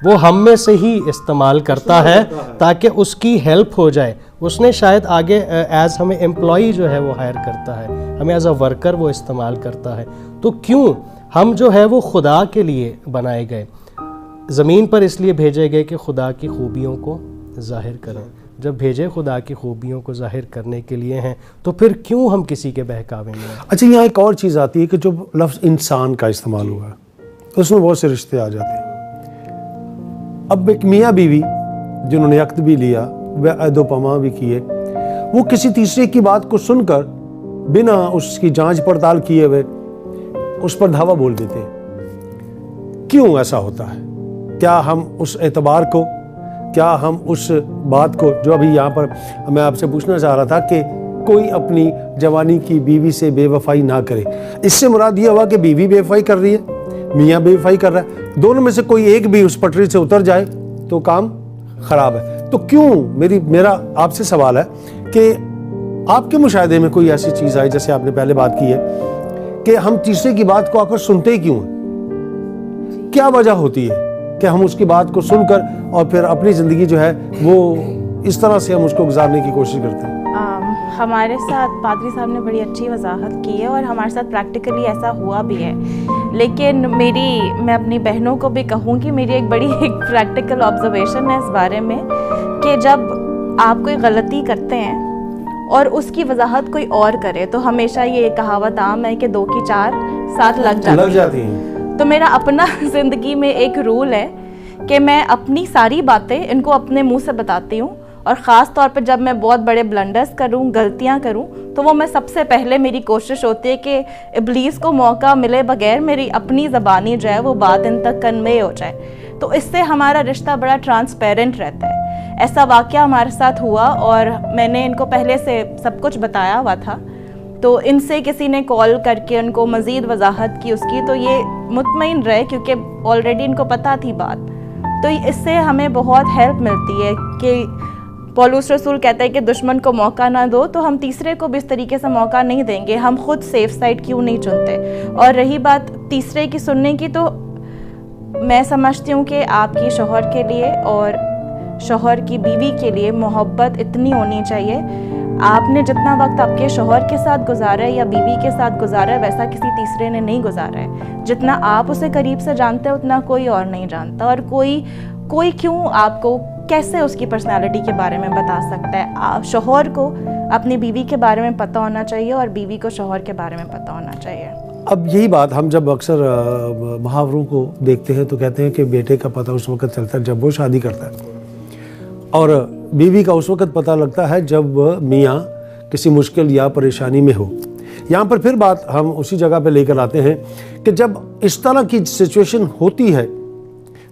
وہ ہم میں سے ہی استعمال کرتا ہے تاکہ اس کی ہیلپ ہو جائے۔ اس نے شاید آگے ایز ہمیں امپلائی جو ہے وہ ہائر کرتا ہے، ہمیں ایز اے ورکر وہ استعمال کرتا ہے۔ تو کیوں ہم جو ہے وہ خدا کے لیے بنائے گئے، زمین پر اس لیے بھیجے گئے کہ خدا کی خوبیوں کو ظاہر کریں۔ جب بھیجے خدا کی خوبیوں کو ظاہر کرنے کے لیے ہیں تو پھر کیوں ہم کسی کے بہکاوے میں ہیں؟ اچھا، یہاں ایک اور چیز آتی ہے کہ جو لفظ انسان کا استعمال ہوا ہے اس میں بہت سے رشتے آ جاتے ہیں۔ اب ایک میاں بیوی جنہوں نے عقد بھی لیا، عہد و پیمان بھی کیے، وہ کسی تیسرے کی بات کو سن کر بنا اس کی جانچ پڑتال کیے ہوئے اس پر دھاوا بول دیتے ہیں۔ کیوں ایسا ہوتا ہے؟ کیا ہم اس اعتبار کو، کیا ہم اس بات کو جو ابھی یہاں پر میں آپ سے پوچھنا چاہ رہا تھا کہ کوئی اپنی جوانی کی بیوی سے بے وفائی نہ کرے، اس سے مراد یہ ہوا کہ بیوی بے وفائی کر رہی ہے، میاں بے وفائی کر رہا ہے، دونوں میں سے کوئی ایک بھی اس پٹری سے اتر جائے تو کام خراب ہے۔ تو کیوں، میرا آپ سے سوال ہے کہ آپ کے مشاہدے میں کوئی ایسی چیز آئی، جیسے آپ نے پہلے بات کی ہے کہ ہم تیسرے کی بات کو آ کر سنتے کیوں ہیں؟ کیا وجہ ہوتی ہے کہ ہم اس کی بات کو سن کر اور پھر اپنی زندگی جو ہے وہ اس طرح سے ہم اس کو گزارنے کی کوشش کرتے ہیں؟ ہمارے ساتھ پادری صاحب نے بڑی اچھی وضاحت کی ہے اور ہمارے ساتھ پریکٹیکلی ایسا ہوا بھی ہے، لیکن میں اپنی بہنوں کو بھی کہوں کہ میری ایک بڑی پریکٹیکل آبزرویشن ہے اس بارے میں کہ جب آپ کوئی غلطی کرتے ہیں اور اس کی وضاحت کوئی اور کرے تو ہمیشہ یہ کہاوت عام ہے کہ 2 کی 4 ساتھ لگ جاتی ہیں۔ تو میرا اپنا زندگی میں ایک رول ہے کہ میں اپنی ساری باتیں ان کو اپنے منہ سے بتاتی ہوں، اور خاص طور پہ جب میں بہت بڑے بلنڈرز کروں، غلطیاں کروں، تو وہ میں سب سے پہلے میری کوشش ہوتی ہے کہ ابلیس کو موقع ملے بغیر میری اپنی زبانی جو ہے وہ بات ان تک کنوے ہو جائے، تو اس سے ہمارا رشتہ بڑا ٹرانسپیرنٹ رہتا ہے۔ ایسا واقعہ ہمارے ساتھ ہوا اور میں نے ان کو پہلے سے سب کچھ بتایا ہوا تھا، تو ان سے کسی نے کال کر کے ان کو مزید وضاحت کی اس کی، تو یہ مطمئن رہے کیونکہ آلریڈی ان کو پتہ تھی بات۔ تو اس سے ہمیں بہت ہیلپ ملتی ہے کہ پولس رسول کہتا ہے کہ دشمن کو موقع نہ دو، تو ہم تیسرے کو بھی اس طریقے سے موقع نہیں دیں گے، ہم خود سیف سائڈ کیوں نہیں چنتے۔ اور رہی بات تیسرے کی سننے کی، تو میں سمجھتی ہوں کہ آپ کی شوہر کے لیے اور شوہر کی بیوی کے لیے محبت اتنی ہونی چاہیے، آپ نے جتنا وقت آپ کے شوہر کے ساتھ گزارا ہے یا بیوی کے ساتھ گزارا ہے ویسا کسی تیسرے نے نہیں گزارا ہے۔ جتنا آپ اسے قریب سے جانتے ہیں اتنا کوئی اور نہیں جانتا، اور کوئی کیوں آپ کو کیسے اس کی پرسنالٹی کے بارے میں بتا سکتا ہے؟ شوہر کو اپنی بیوی کے بارے میں پتہ ہونا چاہیے اور بیوی کو شوہر کے بارے میں پتہ ہونا چاہیے۔ اب یہی بات ہم جب اکثر محاوروں کو دیکھتے ہیں تو کہتے ہیں کہ بیٹے کا پتہ اس وقت چلتا ہے جب وہ شادی کرتا ہے، اور بیوی کا اس وقت پتہ لگتا ہے جب میاں کسی مشکل یا پریشانی میں ہو۔ یہاں پر پھر بات ہم اسی جگہ پہ لے کر آتے ہیں کہ جب اس طرح کی سچویشن ہوتی ہے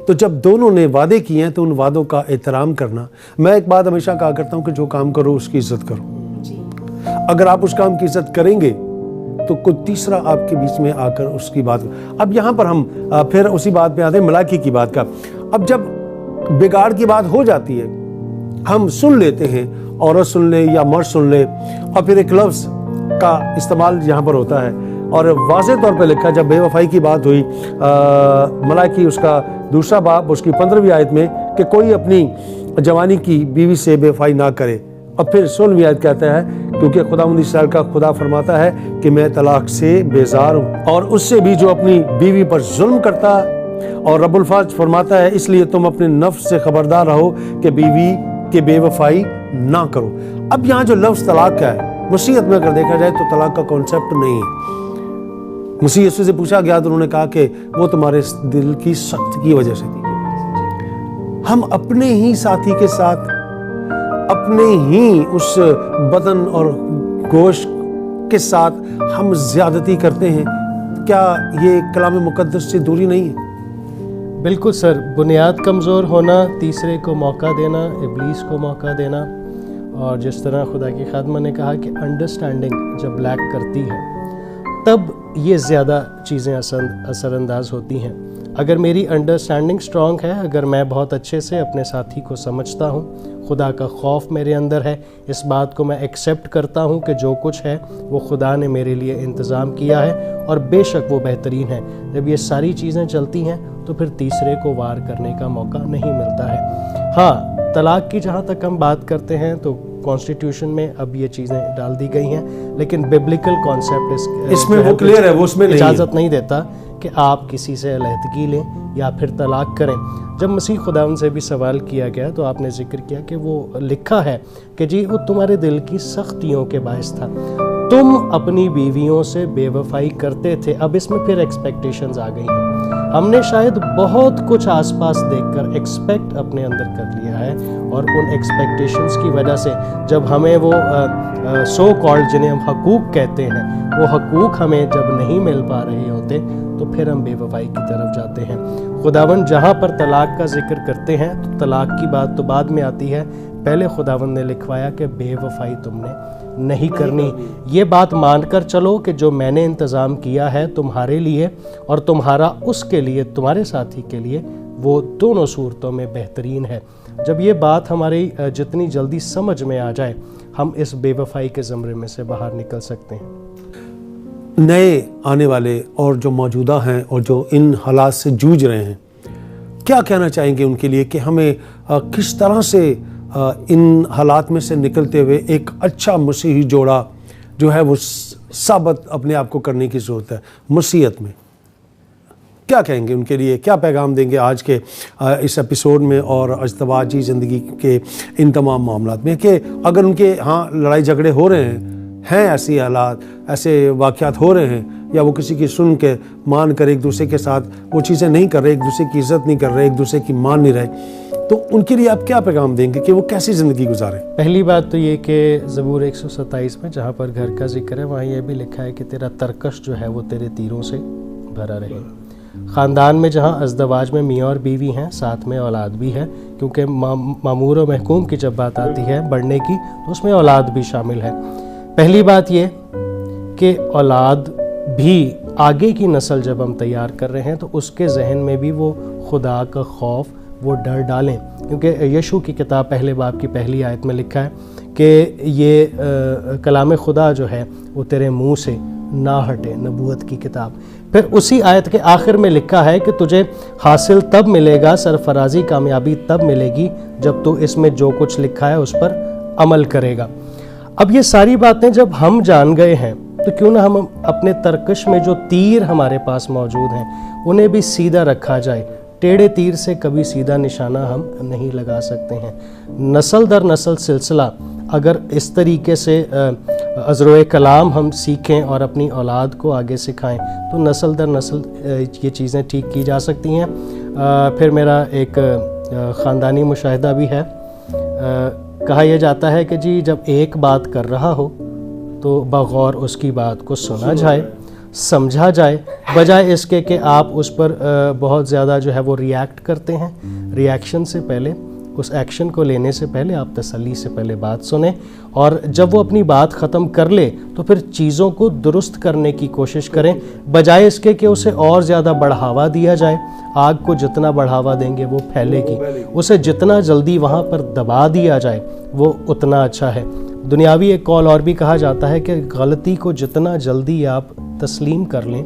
تو جب دونوں نے وعدے کیے ہیں تو ان وعدوں کا احترام کرنا۔ میں ایک بات ہمیشہ کہا کرتا ہوں کہ جو کام کرو اس کی عزت کرو، اگر آپ اس کام کی عزت کریں گے تو کوئی تیسرا آپ کے بیچ میں آ کر اس کی بات۔ اب یہاں پر ہم پھر اسی بات پہ آتے ہیں ملاقی کی بات کا۔ اب جب بگاڑ کی بات ہو جاتی ہے ہم سن لیتے ہیں، عورت سن لے یا مرد سن لے، اور پھر ایک لفظ کا استعمال یہاں پر ہوتا ہے اور واضح طور پہ لکھا جب بے وفائی کی بات ہوئی، ملاکی اس کا دوسرا باب اس کی 15ویں آیت میں کہ کوئی اپنی جوانی کی بیوی سے بے وفائی نہ کرے، اور پھر 16ویں آیت کہتا ہے کیونکہ خداوند اسرائیل کا خدا فرماتا ہے کہ میں طلاق سے بیزار ہوں اور اس سے بھی جو اپنی بیوی پر ظلم کرتا ہے، اور رب الفاظ فرماتا ہے اس لیے تم اپنے نفس سے خبردار رہو کہ بیوی کے بے وفائی نہ کرو۔ اب یہاں جو لفظ طلاق کا ہے مسیحیت میں اگر دیکھا جائے تو طلاق کا کانسیپٹ نہیں ہے۔ مسیح یسوع سے پوچھا گیا تو انہوں نے کہا کہ وہ تمہارے دل کی سخت کی وجہ سے تھی۔ ہم اپنے ہی ساتھی کے ساتھ اپنے ہی اس بدن اور گوشت کے ساتھ ہم زیادتی کرتے ہیں، کیا یہ کلام مقدس سے دوری نہیں ہے؟ بالکل سر، بنیاد کمزور ہونا، تیسرے کو موقع دینا، ابلیس کو موقع دینا، اور جس طرح خدا کی خادمہ نے کہا کہ انڈرسٹینڈنگ جب لیک کرتی ہے تب یہ زیادہ چیزیں اثر انداز ہوتی ہیں۔ اگر میری انڈرسٹینڈنگ سٹرونگ ہے، اگر میں بہت اچھے سے اپنے ساتھی کو سمجھتا ہوں، خدا کا خوف میرے اندر ہے، اس بات کو میں ایکسیپٹ کرتا ہوں کہ جو کچھ ہے وہ خدا نے میرے لیے انتظام کیا ہے اور بے شک وہ بہترین ہے، جب یہ ساری چیزیں چلتی ہیں تو پھر تیسرے کو وار کرنے کا موقع نہیں ملتا ہے۔ ہاں، طلاق کی جہاں تک ہم بات کرتے ہیں تو کانسٹیٹیوشن میں اب یہ چیزیں ڈال دی گئی ہیں، لیکن بیبلیکل کانسیپٹ اس میں وہ کلیئر ہے، وہ اس میں اجازت نہیں دیتا کہ آپ کسی سے علیحدگی لیں یا پھر طلاق کریں۔ جب مسیح خداوند سے بھی سوال کیا گیا تو آپ نے ذکر کیا کہ وہ لکھا ہے کہ جی وہ تمہارے دل کی سختیوں کے باعث تھا، تم اپنی بیویوں سے بے وفائی کرتے تھے۔ اب اس میں پھر ایکسپیکٹیشنز آ گئی ہیں، ہم نے شاید بہت کچھ آس پاس دیکھ کر ایکسپیکٹ اپنے اندر کر لیا ہے، اور ان ایکسپیکٹیشنز کی وجہ سے جب ہمیں وہ سو کالڈ جنہیں ہم حقوق کہتے ہیں، وہ حقوق ہمیں جب نہیں مل پا رہے ہوتے تو پھر ہم بے وفائی کی طرف جاتے ہیں۔ خداوند جہاں پر طلاق کا ذکر کرتے ہیں تو طلاق کی بات تو بعد میں آتی ہے، پہلے خداوند نے لکھوایا کہ بے وفائی تم نے نہیں کرنی۔ یہ بات مان کر چلو کہ جو میں نے انتظام کیا ہے تمہارے لیے اور تمہارا اس کے لیے، تمہارے ساتھی کے لیے، وہ دونوں صورتوں میں بہترین ہے۔ جب یہ بات ہماری جتنی جلدی سمجھ میں آ جائے، ہم اس بے وفائی کے زمرے میں سے باہر نکل سکتے ہیں۔ نئے آنے والے اور جو موجودہ ہیں اور جو ان حالات سے جوجھ رہے ہیں، کیا کہنا چاہیں گے ان کے لیے کہ ہمیں کس طرح سے ان حالات میں سے نکلتے ہوئے ایک اچھا مسیحی جوڑا جو ہے وہ ثابت اپنے آپ کو کرنے کی ضرورت ہے مسیحیت میں؟ کیا کہیں گے ان کے لیے، کیا پیغام دیں گے آج کے اس ایپیسوڈ میں اور ازدواجی زندگی کے ان تمام معاملات میں، کہ اگر ان کے ہاں لڑائی جھگڑے ہو رہے ہیں ایسی حالات، ایسے واقعات ہو رہے ہیں، یا وہ کسی کی سن کے مان کر ایک دوسرے کے ساتھ وہ چیزیں نہیں کر رہے، ایک دوسرے کی عزت نہیں کر رہے، ایک دوسرے کی مان نہیں رہے، تو ان کے لیے آپ کیا پیغام دیں گے کہ وہ کیسی زندگی گزاریں؟ پہلی بات تو یہ کہ زبور 127 میں جہاں پر گھر کا ذکر ہے وہاں یہ بھی لکھا ہے کہ تیرا ترکش جو ہے وہ تیرے تیروں سے بھرا رہے۔ خاندان میں جہاں ازدواج میں میاں اور بیوی ہیں، ساتھ میں اولاد بھی ہے، کیونکہ مامور و محکوم کی جب بات آتی ہے بڑھنے کی تو اس میں اولاد بھی شامل ہے۔ پہلی بات یہ کہ اولاد بھی آگے کی نسل جب ہم تیار کر رہے ہیں تو اس کے ذہن میں بھی وہ خدا کا خوف، وہ ڈر ڈالیں، کیونکہ یشوع کی کتاب پہلے باب کی پہلی آیت میں لکھا ہے کہ یہ کلام خدا جو ہے وہ تیرے منہ سے نہ ہٹے، نبوت کی کتاب۔ پھر اسی آیت کے آخر میں لکھا ہے کہ تجھے حاصل تب ملے گا، سرفرازی کامیابی تب ملے گی جب تو اس میں جو کچھ لکھا ہے اس پر عمل کرے گا۔ اب یہ ساری باتیں جب ہم جان گئے ہیں تو کیوں نہ ہم اپنے ترکش میں جو تیر ہمارے پاس موجود ہیں انہیں بھی سیدھا رکھا جائے۔ ٹیڑھے تیر سے کبھی سیدھا نشانہ ہم نہیں لگا سکتے ہیں۔ نسل در نسل سلسلہ اگر اس طریقے سے عذرو کلام ہم سیکھیں اور اپنی اولاد کو آگے سکھائیں تو نسل در نسل یہ چیزیں ٹھیک کی جا سکتی ہیں۔ پھر میرا ایک خاندانی مشاہدہ بھی ہے، کہا یہ جاتا ہے کہ جی جب ایک بات کر رہا ہو تو بغور اس کی بات کو سنا جائے، سمجھا جائے، بجائے اس کے کہ آپ اس پر بہت زیادہ جو ہے وہ ریاکٹ کرتے ہیں۔ ریاکشن سے پہلے، اس ایکشن کو لینے سے پہلے آپ تسلی سے پہلے بات سنیں، اور جب وہ اپنی بات ختم کر لے تو پھر چیزوں کو درست کرنے کی کوشش کریں، بجائے اس کے کہ اسے اور زیادہ بڑھاوا دیا جائے۔ آگ کو جتنا بڑھاوا دیں گے وہ پھیلے گی، اسے جتنا جلدی وہاں پر دبا دیا جائے وہ اتنا اچھا ہے۔ دنیاوی ایک قول اور بھی کہا جاتا ہے کہ غلطی کو جتنا جلدی آپ تسلیم کر لیں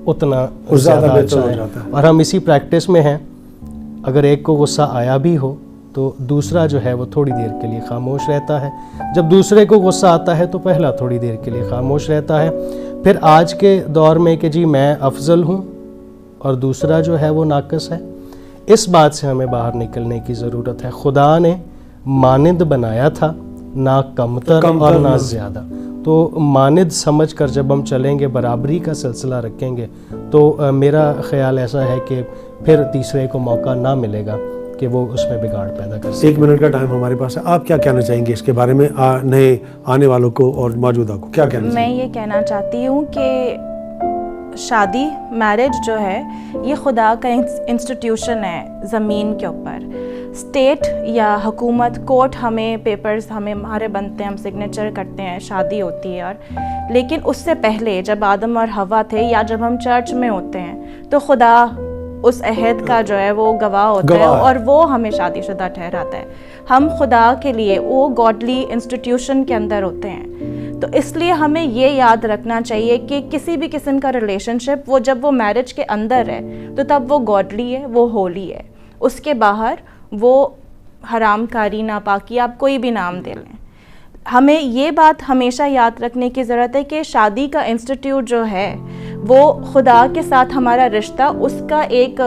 اتنا زیادہ اچھا ہے، اور ہم اسی پریکٹس میں ہیں۔ اگر ایک کو غصہ آیا بھی ہو تو دوسرا جو ہے وہ تھوڑی دیر کے لیے خاموش رہتا ہے، جب دوسرے کو غصہ آتا ہے تو پہلا تھوڑی دیر کے لیے خاموش رہتا ہے۔ پھر آج کے دور میں کہ جی میں افضل ہوں اور دوسرا جو ہے وہ ناقص ہے، اس بات سے ہمیں باہر نکلنے کی ضرورت ہے۔ خدا نے مانند بنایا تھا، نہ کمتر اور نہ زیادہ، تو مانند سمجھ کر جب ہم چلیں گے، برابری کا سلسلہ رکھیں گے، تو میرا خیال ایسا ہے کہ پھر تیسرے کو موقع نہ ملے گا کہ وہ اس میں بگاڑ پیدا کر سکے۔ 1 منٹ کا ٹائم ہمارے پاس ہے، آپ کیا کہنا چاہیں گے اس کے بارے میں نئے آنے والوں کو اور موجودہ کو کیا کہنا میں یہ کہنا چاہتی ہوں کہ شادی میرج جو ہے یہ خدا کا انسٹیٹیوشن ہے زمین کے اوپر۔ اسٹیٹ یا حکومت کورٹ ہمیں پیپرز ہمارے بنتے ہیں، ہم سگنیچر کرتے ہیں، شادی ہوتی ہے، اور لیکن اس سے پہلے جب آدم اور حوا تھے یا جب ہم چرچ میں ہوتے ہیں تو خدا اس عہد کا جو ہے وہ گواہ ہوتا ہے اور وہ ہمیں شادی شدہ ٹھہراتا ہے۔ ہم خدا کے لیے وہ گاڈلی انسٹیٹیوشن کے اندر ہوتے ہیں، تو اس لیے ہمیں یہ یاد رکھنا چاہیے کہ کسی بھی قسم کا ریلیشن شپ وہ جب وہ میرج کے اندر ہے تو تب وہ گاڈلی ہے، وہ ہولی ہے، اس کے باہر وہ حرام کاری، ناپاکی، آپ کوئی بھی نام دے لیں۔ ہمیں یہ بات ہمیشہ یاد رکھنے کی ضرورت ہے کہ شادی کا انسٹیٹیوٹ جو ہے وہ خدا کے ساتھ ہمارا رشتہ، اس کا ایک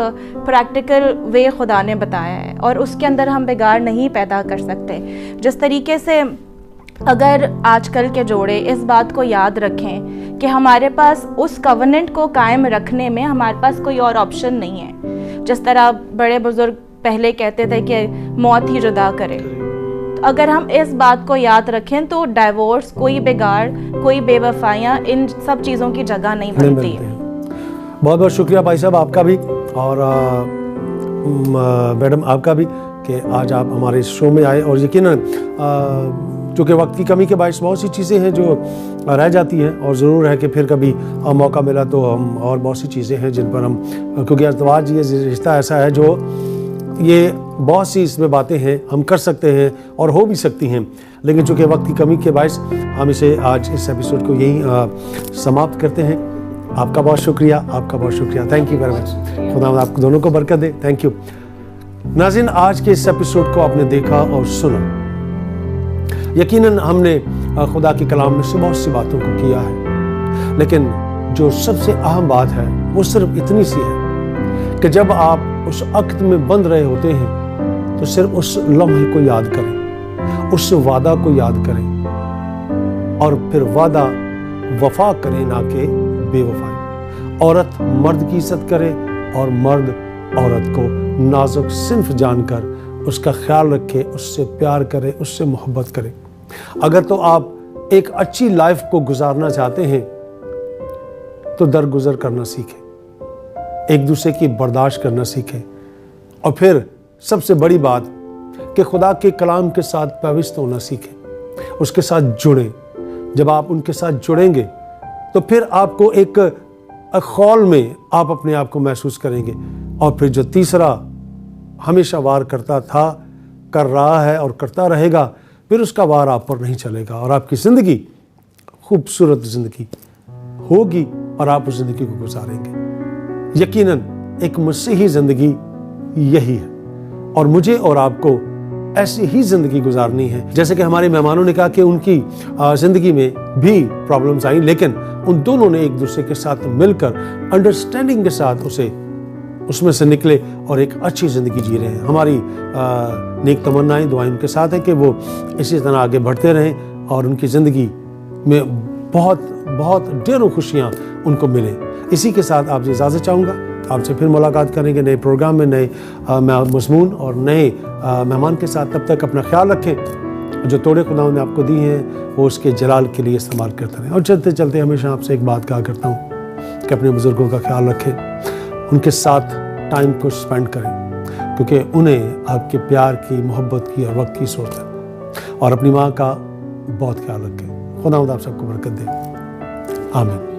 پریکٹیکل وے خدا نے بتایا ہے، اور اس کے اندر ہم بگاڑ نہیں پیدا کر سکتے۔ جس طریقے سے اگر آج کل کے جوڑے اس بات کو یاد رکھیں کہ ہمارے پاس اس کووننٹ کو قائم رکھنے میں ہمارے پاس کوئی اور آپشن نہیں ہے، جس طرح بڑے بزرگ پہلے کہتے تھے کہ موت ہی جدا کرے، تو اگر ہم اس بات کو یاد رکھیں تو ڈائیورس، کوئی بگاڑ، کوئی بے وفائیاں، ان سب چیزوں کی جگہ نہیں بنتی۔ بہت بہت شکریہ بھائی صاحب آپ کا بھی، اور میڈم آپ کا بھی کہ آج آپ ہمارے اس شو میں آئے، اور یقیناً چونکہ وقت کی کمی کے باعث بہت سی چیزیں ہیں جو رہ جاتی ہیں، اور ضرور ہے کہ پھر کبھی موقع ملا تو ہم اور بہت سی چیزیں ہیں جن پر ہم، کیونکہ ازدواج یہ رشتہ ایسا ہے جو یہ بہت سی اس میں باتیں ہیں ہم کر سکتے ہیں اور ہو بھی سکتی ہیں، لیکن چونکہ وقت کی کمی کے باعث ہم اسے آج اس ایپیسوڈ کو یہیں سماپت کرتے ہیں۔ آپ کا بہت شکریہ، آپ کا بہت شکریہ، تھینک یو ویری مچ، خدا آپ کو دونوں کو برکت دے، تھینک یو۔ ناظرین، آج کے اس ایپیسوڈ کو آپ نے دیکھا اور سنا، یقیناً ہم نے خدا کے کلام میں سے بہت سی باتوں کو کیا ہے، لیکن جو سب سے اہم بات ہے وہ صرف اتنی سی ہے کہ جب آپ اس عقد میں بندھ رہے ہوتے ہیں تو صرف اس لمحے کو یاد کریں، اس وعدہ کو یاد کریں، اور پھر وعدہ وفا کریں، نہ کہ بے وفائی۔ عورت مرد کی عزت کرے اور مرد عورت کو نازک صنف جان کر اس کا خیال رکھے، اس سے پیار کرے، اس سے محبت کرے۔ اگر تو آپ ایک اچھی لائف کو گزارنا چاہتے ہیں تو درگزر کرنا سیکھیں، ایک دوسرے کی برداشت کرنا سیکھیں، اور پھر سب سے بڑی بات کہ خدا کے کلام کے ساتھ پیوست ہونا سیکھیں، اس کے ساتھ جڑیں۔ جب آپ ان کے ساتھ جڑیں گے تو پھر آپ کو ایک خول میں آپ اپنے آپ کو محسوس کریں گے، اور پھر جو تیسرا ہمیشہ وار کرتا تھا، کر رہا ہے اور کرتا رہے گا، پھر اس کا وار آپ پر نہیں چلے گا، اور آپ کی زندگی خوبصورت زندگی ہوگی اور آپ اس زندگی کو گزاریں گے۔ یقیناً ایک مسیحی زندگی یہی ہے، اور مجھے اور آپ کو ایسی ہی زندگی گزارنی ہے، جیسے کہ ہمارے مہمانوں نے کہا کہ ان کی زندگی میں بھی پرابلمز آئیں، لیکن ان دونوں نے ایک دوسرے کے ساتھ مل کر انڈرسٹینڈنگ کے ساتھ اس میں سے نکلے اور ایک اچھی زندگی جی رہے ہیں۔ ہماری نیک تمنائیں، دعائیں ان کے ساتھ ہیں کہ وہ اسی طرح آگے بڑھتے رہیں اور ان کی زندگی میں بہت بہت ڈھیروں خوشیاں ان کو ملیں۔ اسی کے ساتھ آپ سے اجازت چاہوں گا، آپ سے پھر ملاقات کریں گے نئے پروگرام میں، نئے مضمون اور نئے مہمان کے ساتھ۔ تب تک اپنا خیال رکھیں، جو توڑے خدا نے آپ کو دی ہیں وہ اس کے جلال کے لیے استعمال کرتے رہیں۔ اور چلتے چلتے ہمیشہ آپ سے ایک بات کہا کرتا ہوں کہ اپنے بزرگوں کا خیال رکھیں، ان کے ساتھ ٹائم کو اسپینڈ کریں، کیونکہ انہیں آپ کے پیار کی، محبت کی اور وقت کی ضرورت ہے۔ اور اپنی ماں کا بہت خیال رکھیں۔ خدا آپ سب کو برکت دے، آمین۔